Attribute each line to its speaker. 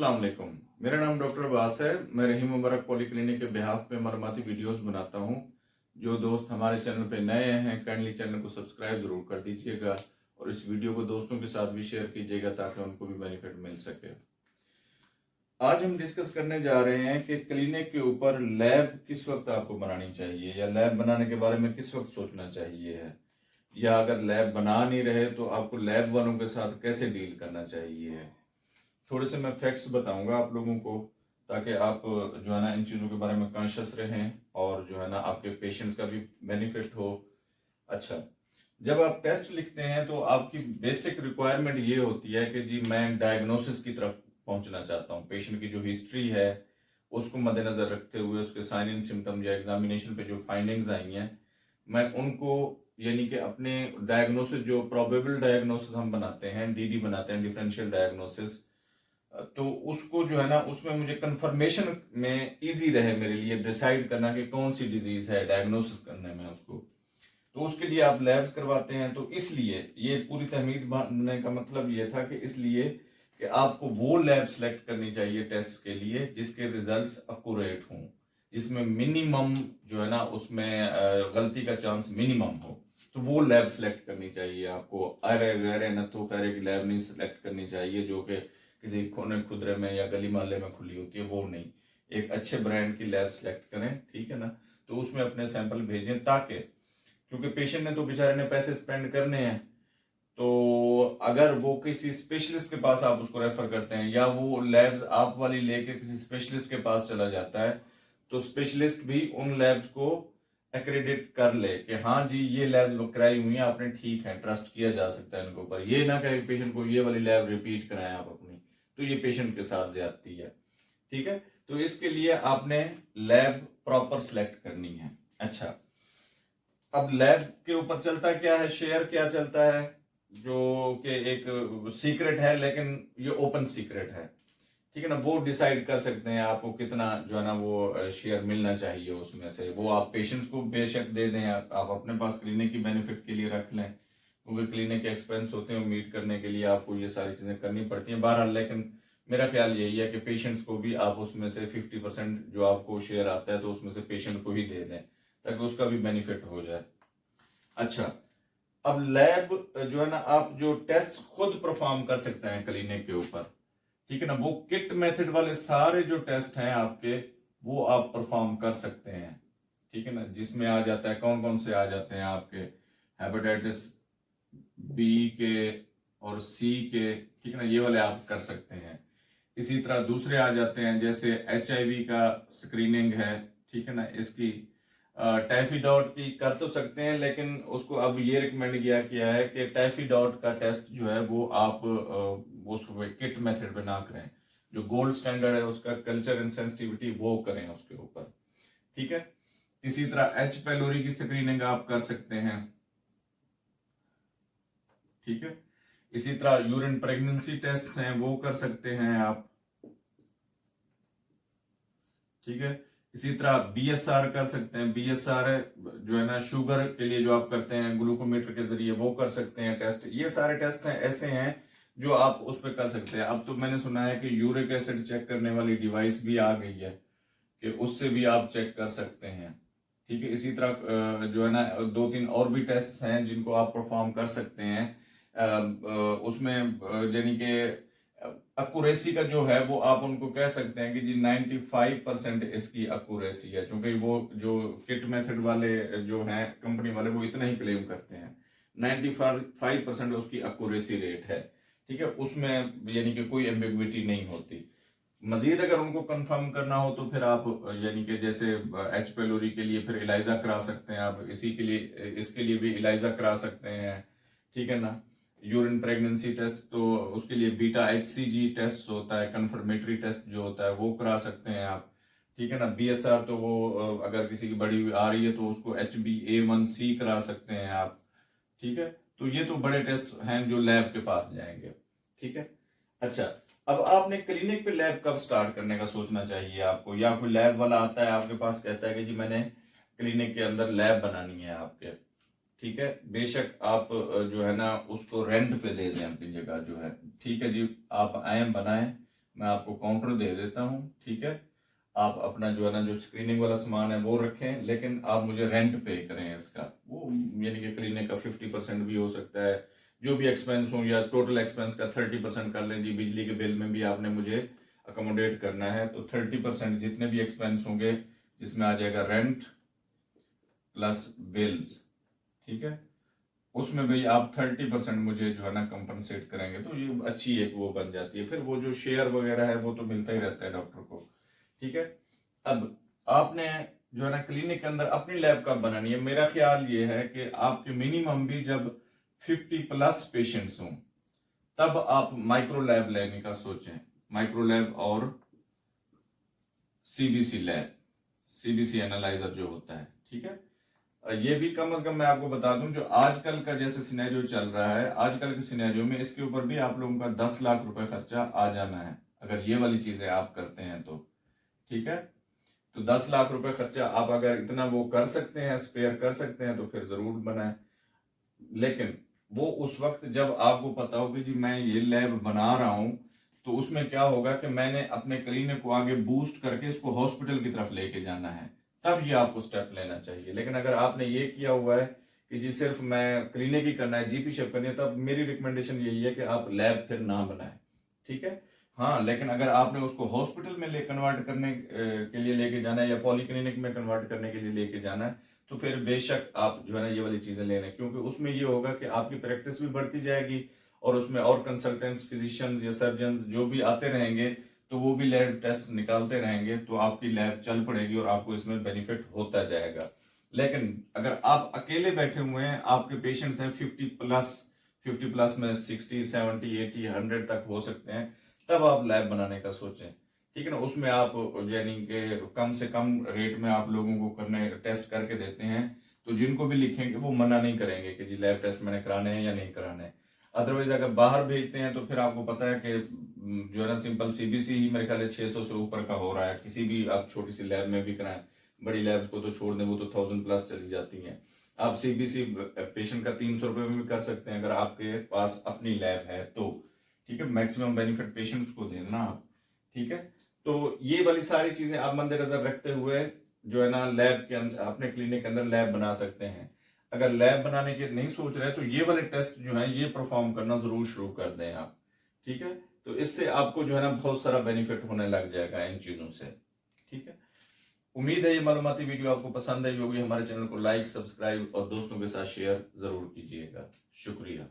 Speaker 1: अस्सलाम वालेकुम। मेरा नाम डॉक्टर अब्बास है। मैं रहीम मुबारक पॉलीक्लिनिक के बिहाफ पे मरमाती वीडियोस बनाता हूँ। जो दोस्त हमारे चैनल पे नए हैं काइंडली चैनल को सब्सक्राइब ज़रूर कर दीजिएगा और इस वीडियो को दोस्तों के साथ भी शेयर कीजिएगा ताकि उनको भी बेनिफिट मिल सके। आज हम डिस्कस करने जा रहे हैं कि क्लिनिक के ऊपर लैब किस वक्त आपको बनानी चाहिए या लैब बनाने के बारे में किस वक्त सोचना चाहिए है, या अगर लैब बना नहीं रहे तो आपको लैब वालों के साथ कैसे डील करना चाहिए है। थोड़े से मैं फैक्ट्स बताऊंगा आप लोगों को ताकि आप जो है ना इन चीज़ों के बारे में कॉन्शियस रहें और जो है ना आपके पेशेंट्स का भी बेनिफिट हो। अच्छा, जब आप टेस्ट लिखते हैं तो आपकी बेसिक रिक्वायरमेंट ये होती है कि जी मैं डायग्नोसिस की तरफ पहुंचना चाहता हूँ। पेशेंट की जो हिस्ट्री है उसको मद्देनजर रखते हुए उसके साइन एंड सिम्टम या एग्जामिनेशन पे जो फाइंडिंग्स आई हैं मैं उनको यानी कि अपने डायग्नोसिस जो प्रोबेबल डायग्नोसिस हम बनाते हैं, डीडी बनाते हैं, डिफरेंशियल डायग्नोसिस, तो उसको जो है ना उसमें मुझे कंफर्मेशन में इजी रहे मेरे लिए डिसाइड करना कि कौन सी डिजीज है डायग्नोसिस करने में उसको। तो उसके लिए आप लैब्स करवाते हैं। तो इसलिए ये पूरी तहमीद बांधने का मतलब ये था कि इसलिए कि आपको वो लैब सेलेक्ट करनी चाहिए टेस्ट के लिए जिसके रिजल्ट्स अक्यूरेट हों, जिसमें मिनिमम जो है ना उसमें गलती का चांस मिनिमम हो। तो वो लैब सेलेक्ट करनी चाहिए आपको। अरे गहरे नथो खैरे की लैब नहीं सेलेक्ट करनी चाहिए जो कि किसी कोने खुदरे में या गली मोहल्ले में खुली होती है, वो नहीं। एक अच्छे ब्रांड की लैब सेलेक्ट करें, ठीक है ना। तो उसमें अपने सैंपल भेजें ताकि, क्योंकि पेशेंट ने तो बेचारे ने पैसे स्पेंड करने हैं, तो अगर वो किसी स्पेशलिस्ट के पास आप उसको रेफर करते हैं या वो लैब्स आप वाली लेके किसी स्पेशलिस्ट के पास चला जाता है तो स्पेशलिस्ट भी उन लैब्स को एक्रेडिट कर ले कि हाँ जी ये लैब कराई हुई है आपने, ठीक है, ट्रस्ट किया जा सकता है इनके ऊपर। ये ना कहे पेशेंट को ये वाली लैब रिपीट कराएं आप अपनी, तो ये पेशेंट के साथ ज्यादती है, ठीक है। तो इसके लिए आपने लैब प्रॉपर सिलेक्ट करनी है। अच्छा, अब लैब के ऊपर चलता क्या है, शेयर क्या चलता है, जो कि एक सीक्रेट है लेकिन ये ओपन सीक्रेट है, ठीक है ना। वो डिसाइड कर सकते हैं आपको कितना जो है ना वो शेयर मिलना चाहिए उसमें से। वो आप पेशेंट्स को बेशक दे दें, आप अपने पास क्लिनिक की बेनिफिट के लिए रख लें, क्योंकि क्लिनिक के एक्सपेंस होते हैं, मीट करने के लिए आपको ये सारी चीजें करनी पड़ती हैं बहरहाल। लेकिन मेरा ख्याल यही है कि पेशेंट्स को भी आप उसमें से 50% जो आपको शेयर आता है तो उसमें से पेशेंट को ही दे दें ताकि उसका भी बेनिफिट हो जाए। अच्छा, अब लैब जो है ना आप जो टेस्ट खुद परफॉर्म कर सकते हैं क्लिनिक के ऊपर, ठीक है ना, वो किट मेथड वाले सारे जो टेस्ट हैं आपके वो आप परफॉर्म कर सकते हैं, ठीक है ना। जिसमें आ जाता है कौन कौन से आ जाते हैं आपके, हेपेटाइटिस बी के और सी के, ठीक है ना, ये वाले आप कर सकते हैं। इसी तरह दूसरे आ जाते हैं जैसे HIV का स्क्रीनिंग है, ठीक है ना, इसकी टाइफीडॉट की कर तो सकते हैं लेकिन उसको अब ये रिकमेंड किया है कि टाइफीडॉट का टेस्ट जो है वो आप उसको किट मेथड पे ना करें। जो गोल्ड स्टैंडर्ड है उसका कल्चर एंड सेंसिटिविटी वो करें उसके ऊपर, ठीक है। इसी तरह H पैलोरी की स्क्रीनिंग आप कर सकते हैं, ठीक है। इसी तरह यूरिन प्रेगनेंसी टेस्ट हैं वो कर सकते हैं आप, ठीक है। इसी तरह BSR कर सकते हैं। BSR जो है ना शुगर के लिए जो आप करते हैं ग्लूकोमीटर के जरिए वो कर सकते हैं टेस्ट। ये सारे टेस्ट हैं ऐसे हैं जो आप उस पर कर सकते हैं। अब तो मैंने सुना है कि यूरिक एसिड चेक करने वाली डिवाइस भी आ गई है कि उससे भी आप चेक कर सकते हैं, ठीक है। इसी तरह जो है ना 2-3 और भी टेस्ट हैं जिनको आप परफॉर्म कर सकते हैं। उसमें यानी कि अक्यूरेसी का जो है वो आप उनको कह सकते हैं कि जी 95% इसकी अक्यूरेसी है, क्योंकि वो जो किट मेथड वाले जो हैं कंपनी वाले वो इतना ही क्लेम करते हैं, 95% उसकी अक्यूरेसी रेट है, ठीक है। उसमें यानी कि कोई एम्बिग्विटी नहीं होती। मजीद अगर उनको कंफर्म करना हो तो फिर आप यानी कि जैसे H पैलोरी के लिए फिर इलाइजा करा सकते हैं आप, इसी के लिए इसके लिए भी इलाइजा करा सकते हैं, ठीक है ना। यूरिन प्रेगनेंसी टेस्ट तो उसके लिए बीटा HCG टेस्ट होता है, कंफर्मेटरी टेस्ट जो होता है वो करा सकते हैं आप, ठीक है ना। BSR तो वो अगर किसी की बड़ी हुई आ रही है तो उसको HbA1c करा सकते हैं आप, ठीक है। तो ये तो बड़े टेस्ट हैं जो लैब के पास जाएंगे, ठीक है। अच्छा, अब आपने क्लिनिक पे लैब कब स्टार्ट करने का सोचना चाहिए आपको, या कोई लैब वाला आता है आपके पास कहता है कि जी मैंने क्लिनिक के अंदर लैब बनानी है आपके, ठीक है। बेशक आप जो है ना उसको रेंट पे दे दें अपनी जगह जो है, ठीक है जी, आप आए बनाएं, मैं आपको काउंटर दे देता हूँ, ठीक है। आप अपना जो है ना जो स्क्रीनिंग वाला सामान है वो रखें, लेकिन आप मुझे रेंट पे करें इसका, वो यानी कि क्लिनिक का 50% भी हो सकता है, जो भी एक्सपेंस हो, या टोटल एक्सपेंस का 30% कर लें जी। बिजली के बिल में भी आपने मुझे अकोमोडेट करना है, तो 30% जितने भी एक्सपेंस होंगे, जिसमें आ जाएगा रेंट प्लस बिल्स, ठीक है, उसमें भी आप 30% मुझे जो है ना कंपनसेट करेंगे, तो ये अच्छी एक वो बन जाती है। फिर वो जो शेयर वगैरह है वो तो मिलता ही रहता है डॉक्टर को, ठीक है। अब आपने जो है ना क्लिनिक के अंदर अपनी लैब कब बनानी है, मेरा ख्याल ये है कि आपके मिनिमम भी जब 50+ पेशेंट्स हों तब आप माइक्रो लैब लेने का सोचें। माइक्रो लैब और सीबीसी लैब, सीबीसी एनालाइजर जो होता है, ठीक है। ये भी कम से कम मैं आपको बता दूं, जो आजकल का जैसे सिनेरियो चल रहा है, आजकल के सिनेरियो में इसके ऊपर भी आप लोगों का 10 लाख रुपए खर्चा आ जाना है, अगर ये वाली चीजें आप करते हैं तो, ठीक है। तो 10 लाख रुपए खर्चा आप अगर इतना वो कर सकते हैं, स्पेयर कर सकते हैं, तो फिर जरूर बनाएं। लेकिन वो उस वक्त जब आपको पता हो कि जी मैं ये लैब बना रहा हूं, तो उसमें क्या होगा कि मैंने अपने क्लिनिक को आगे बूस्ट करके इसको हॉस्पिटल की तरफ लेके जाना है, तब ये आपको स्टेप लेना चाहिए। लेकिन अगर आपने ये किया हुआ है कि जी सिर्फ मैं क्लिनिक ही करना है, जीपी शेप करनी है, तब मेरी रिकमेंडेशन यही है कि आप लैब फिर ना बनाएं, ठीक है। हाँ, लेकिन अगर आपने उसको हॉस्पिटल में ले कन्वर्ट करने के लिए लेके जाना है, या पॉली क्लिनिक में कन्वर्ट करने के लिए लेके जाना है, तो फिर बेशक आप जो है ना ये वाली चीजें ले लें, क्योंकि उसमें ये होगा कि आपकी प्रैक्टिस भी बढ़ती जाएगी, और उसमें और कंसल्टेंट्स, फिजिशियंस या सर्जन्स जो भी आते रहेंगे, तो वो भी लैब टेस्ट निकालते रहेंगे, तो आपकी लैब चल पड़ेगी और आपको इसमें बेनिफिट होता जाएगा। लेकिन अगर आप अकेले बैठे हुए हैं, आपके पेशेंट्स हैं 50+ में 60, 70, 80, 100 तक हो सकते हैं, तब आप लैब बनाने का सोचें, ठीक है ना। उसमें आप यानी कि कम से कम रेट में आप लोगों को करने टेस्ट करके देते हैं, तो जिनको भी लिखेंगे वो मना नहीं करेंगे कि जी लैब टेस्ट मैंने कराने हैं या नहीं कराने हैं। अदरवाइज अगर बाहर भेजते हैं तो फिर आपको पता है कि जो है ना सिंपल सीबीसी ही मेरे ख्याल है 600 से ऊपर का हो रहा है, किसी भी आप छोटी सी लैब में भी कराएं। बड़ी लैब्स को तो छोड़ दें, वो तो 1000+ चली जाती हैं। आप सीबीसी पेशेंट का 300 रुपये में भी कर सकते हैं अगर आपके पास अपनी लैब है तो, ठीक है। मैक्सिमम बेनिफिट पेशेंट्स को देना आप, ठीक है। तो ये वाली सारी चीजें आप मद्देनजर रखते हुए जो है ना लैब के अंदर, अपने क्लिनिक के अंदर लैब बना सकते हैं। अगर लैब बनाने के नहीं सोच रहे तो ये वाले टेस्ट जो है ये परफॉर्म करना जरूर शुरू कर दें आप, ठीक है। तो इससे आपको जो है ना बहुत सारा बेनिफिट होने लग जाएगा इन चीजों से, ठीक है। उम्मीद है ये मालूमाती वीडियो आपको पसंद आई होगी। हमारे चैनल को लाइक, सब्सक्राइब और दोस्तों के साथ शेयर जरूर कीजिएगा। शुक्रिया।